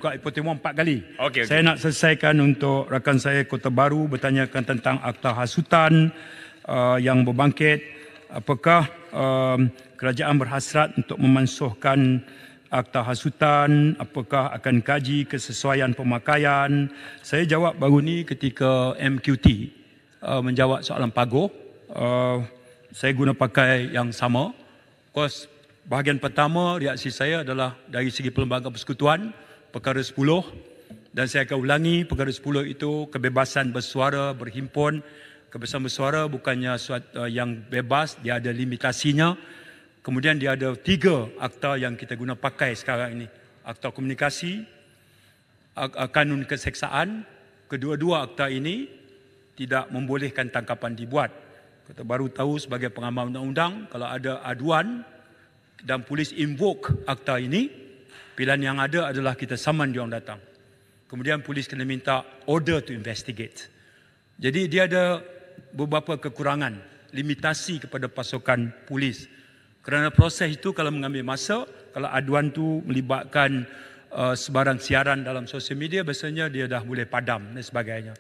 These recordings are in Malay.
buka pertemuan 4 kali. Okey. Saya nak selesaikan untuk rakan saya Kota Baru bertanyakan tentang akta hasutan yang berbangkit. Apakah kerajaan berhasrat untuk memansuhkan akta hasutan? Apakah akan kaji kesesuaian pemakaian? Saya jawab baru ni ketika MQT menjawab soalan paguh. Saya guna pakai yang sama. Of course, bahagian pertama reaksi saya adalah dari segi Perlembagaan Persekutuan, perkara 10, dan saya akan ulangi perkara 10 itu kebebasan bersuara, berhimpun. Kebebasan bersuara bukannya suatu yang bebas, dia ada limitasinya. Kemudian dia ada 3 akta yang kita guna pakai sekarang ini. Akta komunikasi, kanun keseksaan. Kedua-dua akta ini tidak membolehkan tangkapan dibuat. Kota Baru tahu sebagai pengamal undang-undang, kalau ada aduan dan polis invoke akta ini, pilihan yang ada adalah kita saman dia orang datang. Kemudian polis kena minta order to investigate. Jadi dia ada beberapa kekurangan, limitasi kepada pasukan polis. Kerana proses itu kalau mengambil masa, kalau aduan tu melibatkan sebarang siaran dalam sosial media, biasanya dia dah boleh padam dan sebagainya.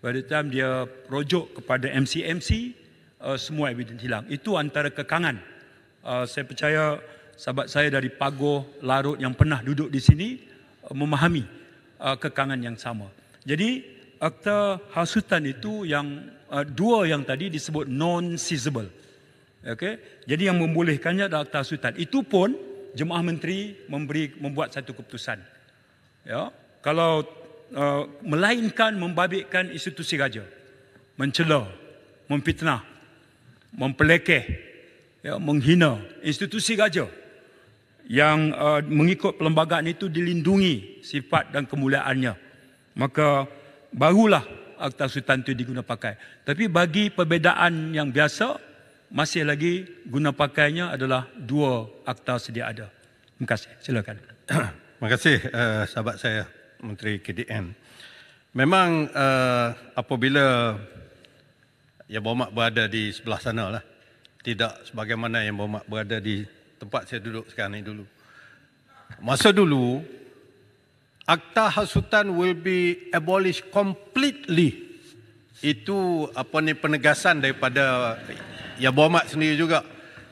Pada time dia rujuk kepada MC, semua evidence hilang. Itu antara kekangan. Saya percaya sahabat saya dari Paguh, Larut yang pernah duduk di sini memahami kekangan yang sama. Jadi akta hasutan itu yang 2 yang tadi disebut non-seizable. Okay? Jadi yang membolehkannya adalah akta hasutan. Itu pun Jemaah Menteri membuat satu keputusan. Ya, kalau melainkan membabitkan institusi raja, mencela, memfitnah, mempelekeh, ya, menghina institusi raja yang mengikut perlembagaan itu dilindungi sifat dan kemuliaannya, maka barulah akta hasutan itu diguna pakai. Tapi bagi perbezaan yang biasa, masih lagi guna pakainya adalah 2 akta sedia ada. Terima kasih. Silakan. Terima kasih sahabat saya Menteri KDN. Memang apabila Yang Berhormat berada di sebelah sana lah, tidak sebagaimana Yang Berhormat berada di tempat saya duduk sekarang ni dulu. Masa dulu, akta hasutan will be abolished completely. Itu penegasan daripada Yang Berhormat sendiri juga.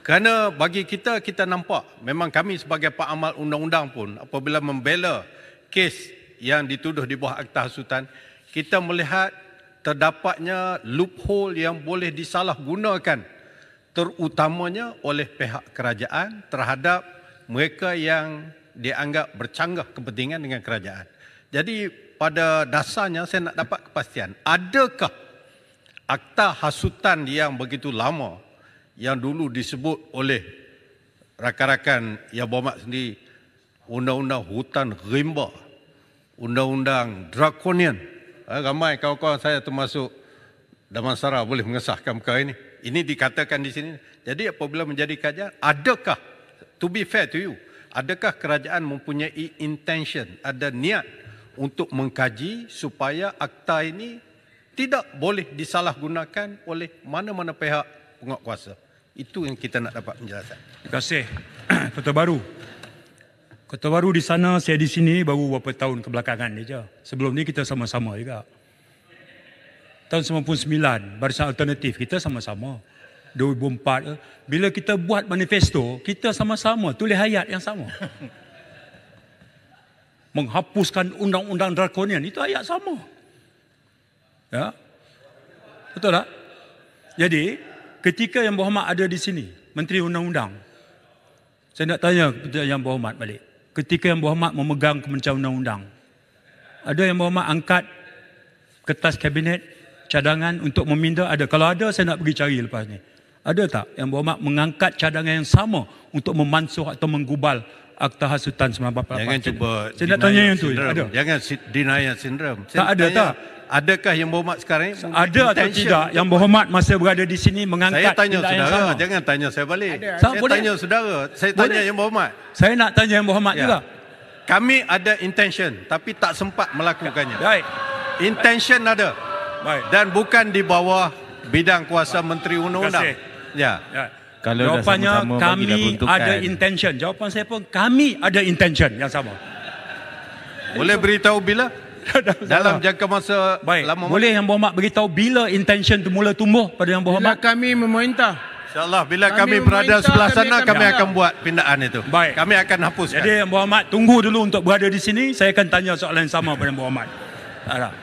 Kerana bagi kita nampak, memang kami sebagai pengamal undang-undang pun apabila membela kes yang dituduh di bawah akta hasutan, kita melihat terdapatnya loophole yang boleh disalahgunakan, terutamanya oleh pihak kerajaan terhadap mereka yang dianggap bercanggah kepentingan dengan kerajaan. Jadi pada dasarnya saya nak dapat kepastian, adakah akta hasutan yang begitu lama, yang dulu disebut oleh rakan-rakan Yang Berhormat sendiri, Undang-Undang Hutan Rimba, Undang-Undang Draconian. Ramai kawan-kawan saya termasuk Damansara boleh mengesahkan perkara ini. Ini dikatakan di sini. Jadi apabila menjadi kajian, adakah, to be fair to you, adakah kerajaan mempunyai intention, ada niat untuk mengkaji supaya akta ini tidak boleh disalahgunakan oleh mana-mana pihak penguatkuasa? Itu yang kita nak dapat penjelasan. Terima kasih. Kota Baru. Kota Baru di sana, saya di sini baru beberapa tahun kebelakangan saja. Sebelum ni kita sama-sama juga. Tahun 99, Barisan Alternatif kita sama-sama. 2004, bila kita buat manifesto, kita sama-sama tulis ayat yang sama. Menghapuskan undang-undang drakonian, itu ayat sama. Ya. Betul tak? Jadi, ketika Yang Berhormat ada di sini, Menteri Undang-Undang, saya nak tanya kepada Yang Berhormat balik. Ketika Yang Berhormat memegang Kementerian Undang-Undang, ada Yang Berhormat angkat kertas kabinet cadangan untuk meminda? Ada. Kalau ada, saya nak pergi cari lepas ni. Ada tak Yang Berhormat mengangkat cadangan yang sama untuk memansuh atau menggubal akta hasutan 1948? Jangan cuba saya nak tanya yang tu. Ada. Jangan denial syndrome. Tak ada tak? Adakah Yang Berhormat sekarang ini ada atau tidak Yang Berhormat masa berada di sini mengangkat? Saya tanya tindakan yang saudara, sama? jangan tanya saya balik. Ada. Saya Boleh? tanya saudara, saya tanya Yang Berhormat. Saya nak tanya Yang Berhormat juga. Kami ada intention tapi tak sempat melakukannya. Baik. Intention ada. Baik. Dan bukan di bawah bidang kuasa Menteri Undang-Undang. Ya. Kalau jawapannya dah sama-sama kami bagilah peruntukan. ada intention. Jawapan saya pun kami ada intention yang sama. Boleh beritahu bila? Dalam jangka masa Baik, lama. boleh Yang Berhormat beritahu bila intention tu mula tumbuh pada Yang Bila Berhormat? kami memerintah. InsyaAllah bila Kami kami berada memerintah, sebelah kami sana, akan kami pindah. akan buat pindaan itu. Baik. Kami akan hapuskan. Jadi Yang Berhormat tunggu dulu untuk berada di sini. Saya akan tanya soalan yang sama pada Yang Berhormat.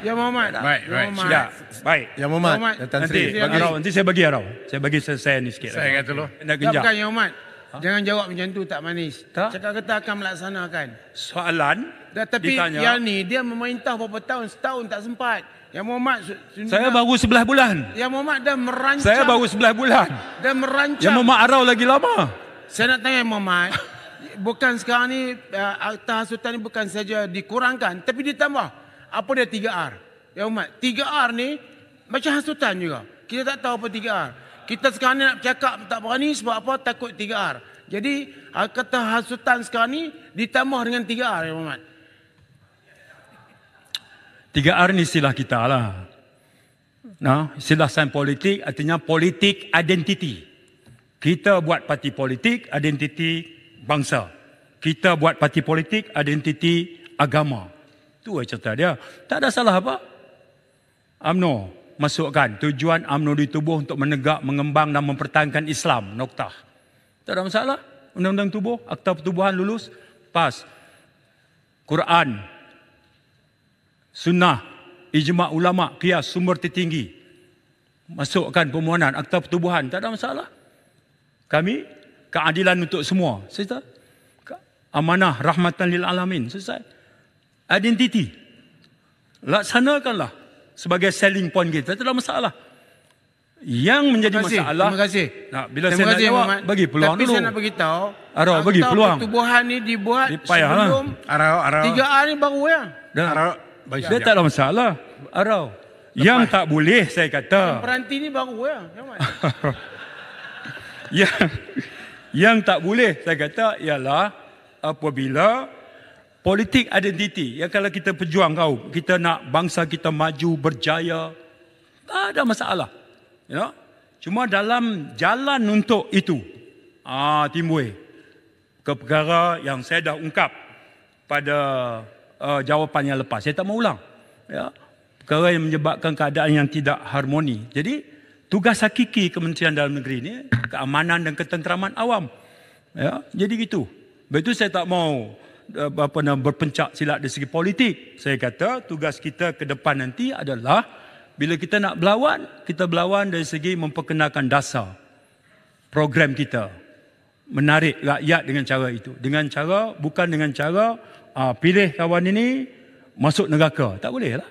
Ya Muhammad. Baik, Ya baik. Muhammad. Ya, baik. Yang Muhammad, Muhammad. Tan Nanti, Sri. nanti saya bagi Arau. Saya bagi selesai ni sikit. Saya kata dulu. Nak Tak genjak. bukan Ya Muhammad. Jangan jawab macam tu, tak manis. Tak? Cakap kata akan melaksanakan. Soalan Tapi ditanya. yang ni dia memerintah berapa tahun, setahun tak sempat. Yang Muhammad Saya baru 11 bulan. Yang Muhammad dah merancang. Saya baru 11 bulan. Dah merancang. Yang Muhammad Arau lagi lama. Saya nak tanya Muhammad, bukan sekarang ni akta hasutan ni bukan saja dikurangkan, tapi ditambah. Apa dia 3R? Ya Muhammad, 3R ni macam hasutan juga. Kita tak tahu apa 3R. Kita sekarang ni nak cakap tak berani sebab apa? Takut 3R. Jadi kata hasutan sekarang ni ditambah dengan 3R ya Muhammad. 3R ni istilah kita lah. Nah, istilah sains politik artinya politik identiti. Kita buat parti politik, identiti bangsa. Kita buat parti politik, identiti agama. Tu cerita dia. Tak ada salah apa. UMNO masukkan tujuan UMNO ditubuh untuk menegak, mengembang dan mempertahankan Islam. Noktah. Tak ada masalah. Undang-undang tubuh, akta pertubuhan lulus, pas. Quran, sunnah, ijma' ulama', qiyas, sumber tertinggi. Masukkan permohonan akta pertubuhan, tak ada masalah. Kami, keadilan untuk semua. Selesai. Amanah, rahmatan lil alamin. Selesai. Identiti. Laksanakanlah sebagai selling point kita. Tak ada masalah. Yang menjadi masalah. Terima kasih. Nah, bila Terima saya nak kasih, jawab, Muhammad. bagi peluang Tapi dulu. saya nak beritahu. Arau, bagi akta peluang. pertubuhan ni dibuat Payahlah. sebelum Arau. 3R ni baru ya. Arau. Baik, Dia tak ada masalah. Arau. Yang tak boleh saya kata. Peranti ni baru ya. Ya, Muhammad. yang tak boleh saya kata ialah apabila politik identiti. Ya kalau kita perjuang kita nak bangsa kita maju berjaya, tak ada masalah. Ya. Cuma dalam jalan untuk itu timbul ke perkara yang saya dah ungkap pada jawapan yang lepas. Saya tak mau ulang. Ya. Perkara yang menyebabkan keadaan yang tidak harmoni. Jadi tugas hakiki Kementerian Dalam Negeri ni keamanan dan ketenteraman awam. Ya, jadi gitu. Betul saya tak mau berpencak silat dari segi politik. Saya kata tugas kita ke depan nanti adalah bila kita nak berlawan, kita berlawan dari segi memperkenalkan dasar program kita. Menarik rakyat dengan cara itu. Dengan cara, bukan dengan cara pilih kawan ini masuk neraka. Tak boleh lah.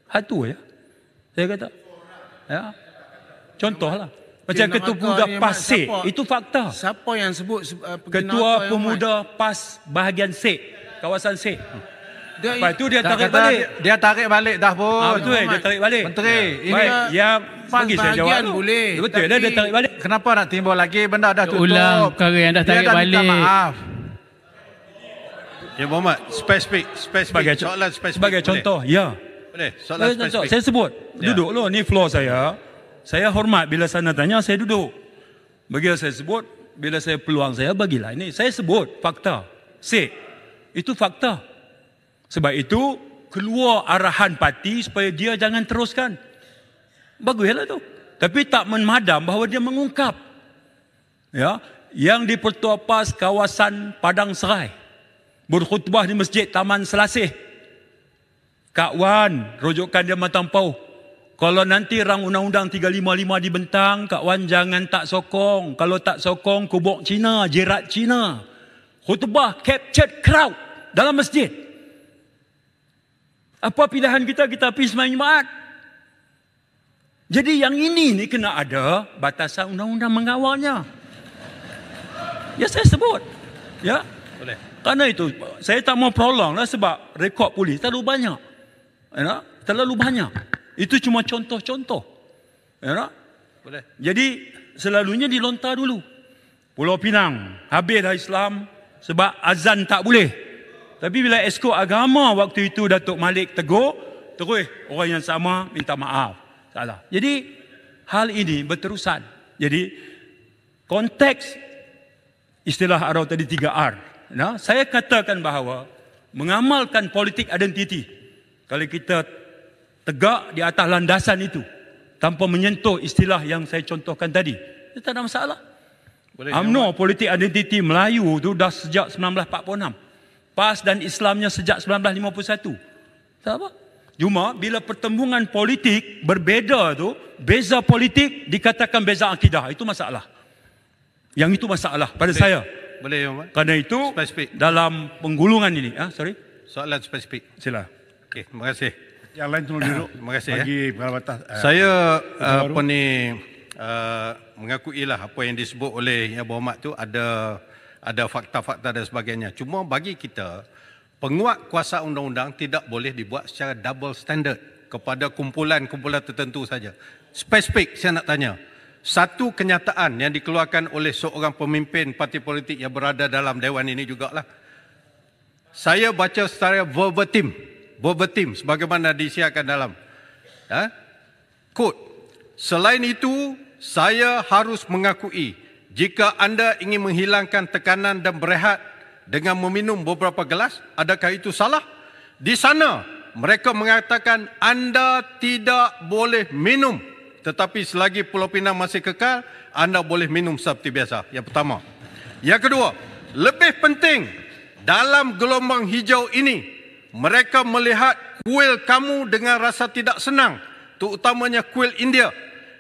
Hatu ya. Saya kata. Ya. Contohlah. Macam Dia Ketua neraka Pemuda ni, PAS Mat, SEK. siapa? Itu fakta. Siapa yang sebut Ketua Pemuda PAS bahagian SEK. Kawasan SEK. Lepas itu dia Dah tarik kata balik. Dia tarik balik dah pun. Betul dia tarik balik. Menteri, ini Baik, yang PAS bagi saya jawab bahagian tu. boleh, Betul dia tapi- tarik balik. kenapa nak timbul lagi? Benda dah tutup. Ulang perkara yang dah tarik Dia dah minta balik. maaf. Ya Muhammad, spesifik soalan spesifik. Sebagai boleh? contoh, ya. Boleh, soalan Sebagai contoh, spesifik. saya sebut. Ya. Duduk lo, ni floor saya. Saya hormat bila sana tanya, saya duduk. Bila saya sebut, bila saya peluang saya, bagilah ini. Saya sebut fakta. SEK. Itu fakta. Sebab itu, keluar arahan parti supaya dia jangan teruskan. Baguslah tu. Tapi tak memadam bahawa dia mengungkap. Ya, yang di Pertua PAS kawasan Padang Serai. Berkhutbah di Masjid Taman Selasih. Kak Wan, rujukan dia Matampau. Kalau nanti rang undang-undang 355 dibentang, Kak Wan jangan tak sokong. Kalau tak sokong, kubuk Cina, jerat Cina. Khutbah captured crowd dalam masjid. Apa pilihan kita? Kita pergi sembahyang Jumaat. Jadi yang ini ni kena ada batasan undang-undang mengawalnya. Ya saya sebut. Ya. Boleh. Karena itu saya tak mau prolong lah sebab rekod polis terlalu banyak. Ya, terlalu banyak. Itu cuma contoh-contoh. Ya, Boleh. jadi selalunya dilontar dulu. Pulau Pinang habis dah Islam sebab azan tak boleh. Tapi bila esko agama waktu itu Datuk Malik tegur, terus orang yang sama minta maaf. Salah. Jadi hal ini berterusan. Jadi konteks istilah Arau tadi 3R. Nah, saya katakan bahawa mengamalkan politik identiti. Kalau kita tegak di atas landasan itu tanpa menyentuh istilah yang saya contohkan tadi, itu tak ada masalah. UMNO politik identiti Melayu tu dah sejak 1946. PAS dan Islamnya sejak 1951. Tak apa. Cuma bila pertembungan politik berbeza tu, beza politik dikatakan beza akidah, itu masalah. Yang itu masalah pada saya. Boleh, Muhammad? Kerana itu Spesifik. dalam penggulungan ini, sorry. Soalan spesifik. Sila. Okey, terima kasih. Yang lain tolong duduk. Terima kasih, Bagi pengarah batas. Saya mengakuilah apa yang disebut oleh Yang Berhormat tu ada fakta-fakta dan sebagainya. Cuma bagi kita, penguat kuasa undang-undang tidak boleh dibuat secara double standard kepada kumpulan-kumpulan tertentu saja. Spesifik saya nak tanya. Satu kenyataan yang dikeluarkan oleh seorang pemimpin parti politik yang berada dalam dewan ini jugalah. Saya baca secara verbatim sebagaimana disiarkan dalam quote. Selain itu, saya harus mengakui jika anda ingin menghilangkan tekanan dan berehat dengan meminum beberapa gelas, adakah itu salah? Di sana mereka mengatakan anda tidak boleh minum, tetapi selagi Pulau Pinang masih kekal, anda boleh minum seperti biasa. Yang pertama. Yang kedua, lebih penting, dalam gelombang hijau ini, mereka melihat kuil kamu dengan rasa tidak senang, terutamanya kuil India.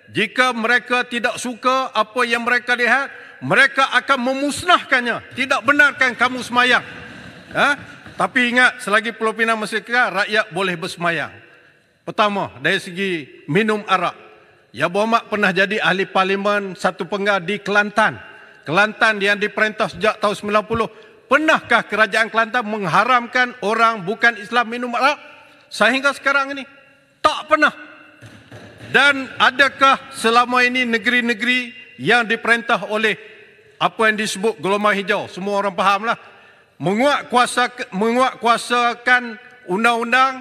Jika mereka tidak suka apa yang mereka lihat, mereka akan memusnahkannya. Tidak benarkan kamu semayang. Tapi ingat, selagi Pulau Pinang masih kekal, rakyat boleh bersemayang. Pertama, dari segi minum arak. Yang Berhormat pernah jadi ahli parlimen satu penggal di Kelantan. Kelantan yang diperintah sejak tahun 90. Pernahkah kerajaan Kelantan mengharamkan orang bukan Islam minum arak? Sehingga sekarang ini, tak pernah. Dan adakah selama ini negeri-negeri yang diperintah oleh apa yang disebut gelombang hijau, semua orang fahamlah, menguatkuasakan undang-undang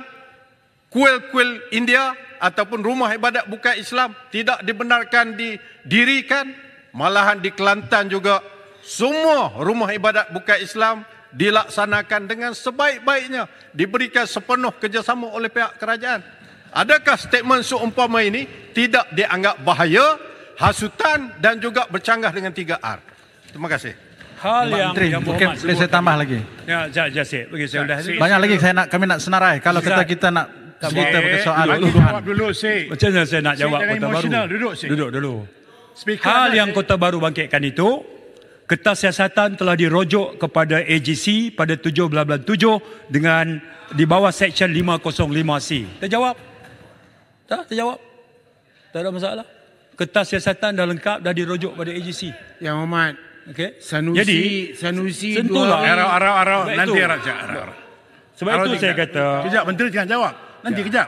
kuil-kuil India ataupun rumah ibadat bukan Islam tidak dibenarkan didirikan? Malahan di Kelantan juga semua rumah ibadat bukan Islam dilaksanakan dengan sebaik-baiknya, diberikan sepenuh kerjasama oleh pihak kerajaan. Adakah statement seumpama ini tidak dianggap bahaya, hasutan dan juga bercanggah dengan 3R? Terima kasih. Hal yang Menteri, Yang mungkin Berhormat boleh saya tambah lagi. Ya, Jasik, bagi saya dah. Banyak lagi kami nak senarai. Kalau kita nak cerita berkait soal Bagi tuduhan. jawab dulu, Sik. Macam mana saya nak jawab Jangan Kota Baru? emosional, duduk, Sik. Duduk dulu. Speaker Hal anda, yang Sik. Kota Baru bangkitkan itu, Kertas siasatan telah dirujuk kepada AGC pada 7/7 dengan di bawah Seksyen 505C. Terjawab? Tak terjawab? Tak ada masalah. Kertas siasatan dah lengkap, dah dirujuk pada AGC. Yang Hormat, Okey. Sanusi sentuhlah. Arau, Sebab nanti itu- arau. Sebab itu saya kata, Kejap, Menteri jangan jawab. Nanti kejap.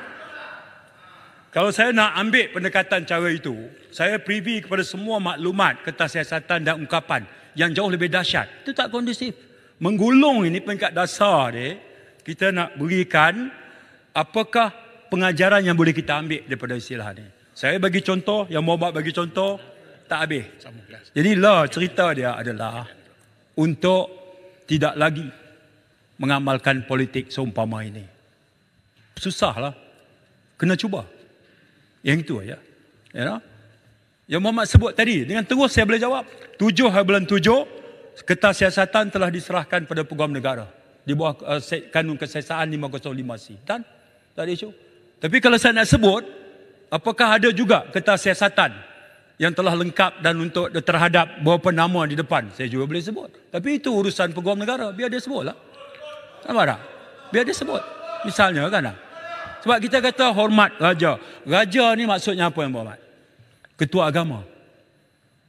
kalau saya nak ambil pendekatan cara itu, saya privy kepada semua maklumat, kertas siasatan dan ungkapan yang jauh lebih dahsyat. Itu tak kondusif. Menggulung ini peringkat dasar dia, kita nak berikan apakah pengajaran yang boleh kita ambil daripada istilah ni. Saya bagi contoh, yang Muhammad bagi contoh, tak habis. Jadi cerita dia adalah untuk tidak lagi mengamalkan politik seumpama ini. Susahlah. Kena cuba. Yang itu aja. Ya, no? Yang Muhammad sebut tadi, dengan terus saya boleh jawab. 7/7, kertas siasatan telah diserahkan pada Peguam Negara di bawah kanun kesesaan 505C. Dan tak ada isu. Tapi kalau saya nak sebut, apakah ada juga kertas siasatan yang telah lengkap dan untuk terhadap beberapa nama di depan, saya juga boleh sebut. Tapi itu urusan Peguam Negara, biar dia sebutlah. Nampak tak? Biar dia sebut. Misalnya kan. Sebab kita kata hormat raja. Raja ni maksudnya apa yang berhormat? Ketua agama.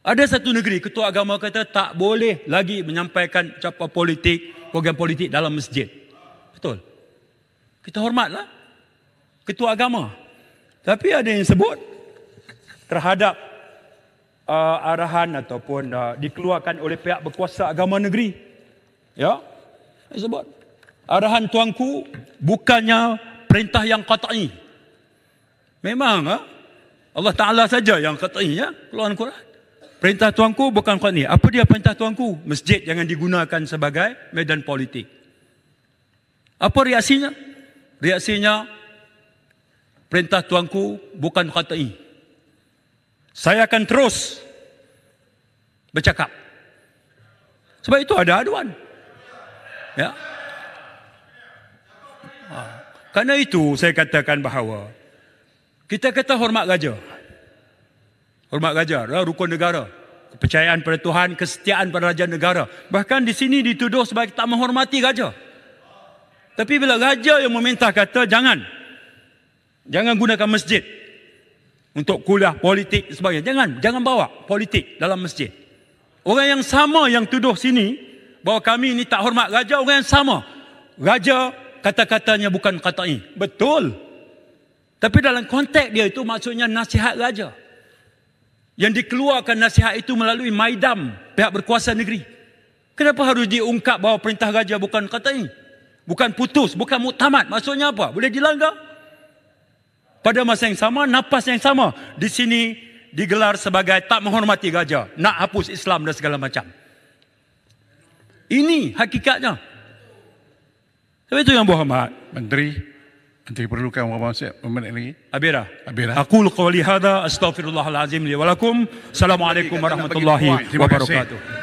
Ada satu negeri, ketua agama kata tak boleh lagi menyampaikan ucapan politik, program politik dalam masjid. Betul. Kita hormatlah ketua agama. Tapi ada yang sebut terhadap arahan ataupun dikeluarkan oleh pihak berkuasa agama negeri. Ya, saya sebut. Arahan tuanku bukannya perintah yang qat'i. Memang Allah Ta'ala saja yang qat'i, ya, keluaran Quran. Perintah tuanku bukan qat'i. Apa dia perintah tuanku? Masjid jangan digunakan sebagai medan politik. Apa reaksinya? Reaksinya, perintah tuanku bukan KTI. Saya akan terus bercakap. Sebab itu ada aduan. Ya. Karena itu saya katakan bahawa kita kata hormat gajah. Hormat gajah adalah rukun negara. Kepercayaan pada Tuhan, kesetiaan pada raja negara. Bahkan di sini dituduh sebagai tak menghormati gajah. Tapi bila raja yang meminta kata jangan gunakan masjid untuk kuliah politik dan sebagainya. Jangan bawa politik dalam masjid. Orang yang sama yang tuduh sini bahawa kami ini tak hormat raja, orang yang sama. Raja kata-katanya bukan KTI. Betul. Tapi dalam konteks dia itu maksudnya nasihat raja. Yang dikeluarkan nasihat itu melalui Maidam, pihak berkuasa negeri. Kenapa harus diungkap bahawa perintah raja bukan KTI? Bukan putus, bukan muktamad. Maksudnya apa? Boleh dilanggar. Pada masa yang sama, nafas yang sama. Di sini digelar sebagai tak menghormati raja. Nak hapus Islam dan segala macam. Ini hakikatnya. Sebab itu yang berhormat. Menteri perlukan beberapa minit lagi. Abira. Aku Aqul qawli hadha astaghfirullahalazim li wa lakum. Assalamualaikum warahmatullahi wabarakatuh.